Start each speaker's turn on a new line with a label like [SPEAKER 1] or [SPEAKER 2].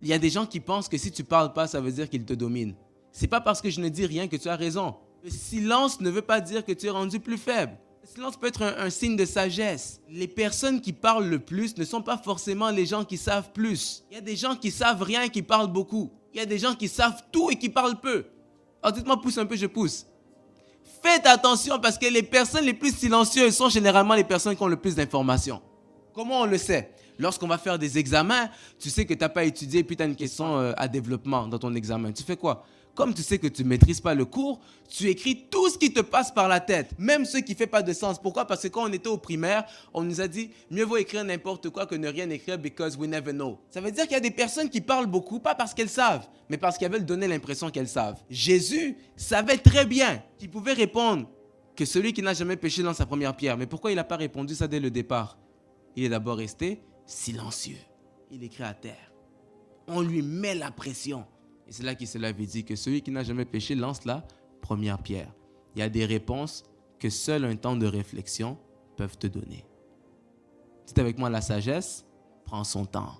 [SPEAKER 1] Il y a des gens qui pensent que si tu parles pas, ça veut dire qu'ils te dominent. C'est pas parce que je ne dis rien que tu as raison. Le silence ne veut pas dire que tu es rendu plus faible. Le silence peut être un signe de sagesse. Les personnes qui parlent le plus ne sont pas forcément les gens qui savent plus. Il y a des gens qui savent rien et qui parlent beaucoup. Il y a des gens qui savent tout et qui parlent peu. Alors dites-moi, pousse un peu, je pousse. Faites attention parce que les personnes les plus silencieuses sont généralement les personnes qui ont le plus d'informations. Comment on le sait? Lorsqu'on va faire des examens, tu sais que tu n'as pas étudié et puis tu as une question à développement dans ton examen. Tu fais quoi? Comme tu sais que tu ne maîtrises pas le cours, tu écris tout ce qui te passe par la tête, même ce qui ne fait pas de sens. Pourquoi? Parce que quand on était au primaire, on nous a dit mieux vaut écrire n'importe quoi que ne rien écrire because we never know. Ça veut dire qu'il y a des personnes qui parlent beaucoup, pas parce qu'elles savent, mais parce qu'elles veulent donner l'impression qu'elles savent. Jésus savait très bien qu'il pouvait répondre que celui qui n'a jamais péché lance sa première pierre. Mais pourquoi il n'a pas répondu ça dès le départ? Il est d'abord resté silencieux. Il écrit à terre. On lui met la pression. Et c'est là qu'il se l'avait dit que celui qui n'a jamais péché lance la première pierre. Il y a des réponses que seul un temps de réflexion peuvent te donner. Dites avec moi, la sagesse prend son temps.